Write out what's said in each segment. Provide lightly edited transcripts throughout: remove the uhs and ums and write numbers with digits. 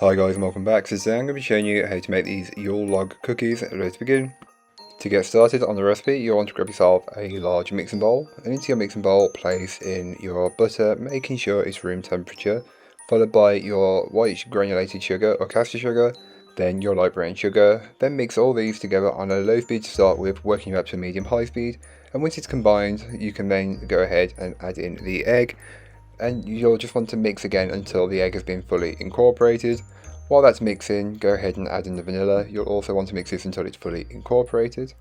Hi guys and welcome back. So today I'm going to be showing you how to make these Yule Log Cookies. Let's begin. To get started on the recipe, you'll want to grab yourself a large mixing bowl, and into your mixing bowl place in your butter, making sure it's room temperature, followed by your white granulated sugar or caster sugar, then your light brown sugar. Then mix all these together on a low speed to start with, working up to medium-high speed, and once it's combined you can then go ahead and add in the egg. And you'll just want to mix again until the egg has been fully incorporated. While that's mixing, go ahead and add in the vanilla. You'll also want to mix this until it's fully incorporated.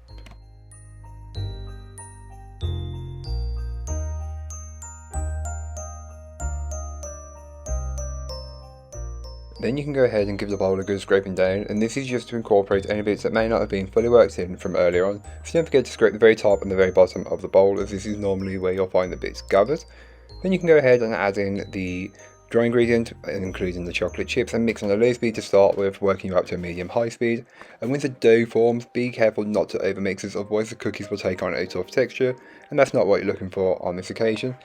Then you can go ahead and give the bowl a good scraping down, and this is just to incorporate any bits that may not have been fully worked in from earlier on. So don't forget to scrape the very top and the very bottom of the bowl, as this is normally where you'll find the bits gathered. Then you can go ahead and add in the dry ingredient, including the chocolate chips, and mix on a low speed to start with, working up to a medium-high speed. And once the dough forms, be careful not to overmix this, otherwise the cookies will take on a tough texture, and that's not what you're looking for on this occasion.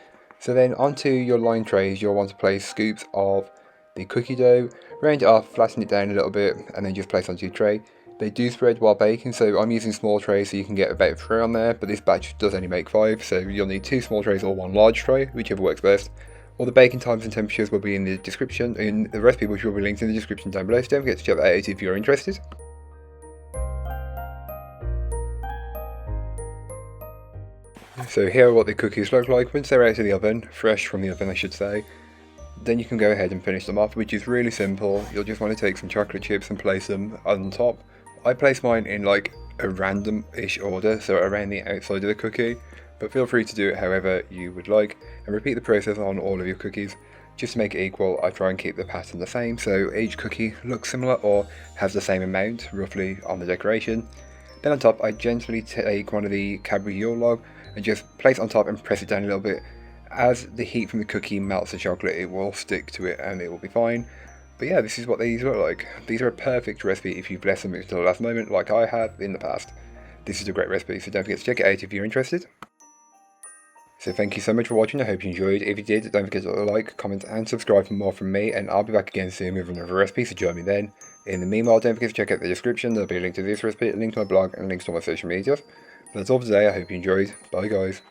So then onto your line trays, you'll want to place scoops of the cookie dough, round it off, flatten it down a little bit, and then just place onto your tray. They do spread while baking, so I'm using small trays so you can get about 3 on there, but this batch does only make 5, so you'll need 2 small trays or 1 large tray, whichever works best. All the baking times and temperatures will be in the description, in the recipe, which will be linked in the description down below, so don't forget to check that out if you're interested. So here are what the cookies look like once they're out of the oven, fresh from the oven I should say. Then you can go ahead and finish them off, which is really simple. You'll just want to take some chocolate chips and place them on top. I place mine in like a random-ish order, so around the outside of the cookie, but feel free to do it however you would like, and repeat the process on all of your cookies. Just to make it equal, I try and keep the pattern the same, so each cookie looks similar or has the same amount, roughly, on the decoration. Then on top, I gently take one of the Cadbury Yule Log and just place it on top and press it down a little bit. As the heat from the cookie melts the chocolate, it will stick to it and it will be fine. But yeah, this is what these look like. These are a perfect recipe if you've left them until the last moment like I have in the past. This is a great recipe, so don't forget to check it out if you're interested. So thank you so much for watching, I hope you enjoyed. If you did, don't forget to like, comment and subscribe for more from me, and I'll be back again soon with another recipe, so join me then. In the meanwhile, don't forget to check out the description, there'll be a link to this recipe, a link to my blog, and links to all my social media. But that's all for today, I hope you enjoyed. Bye guys.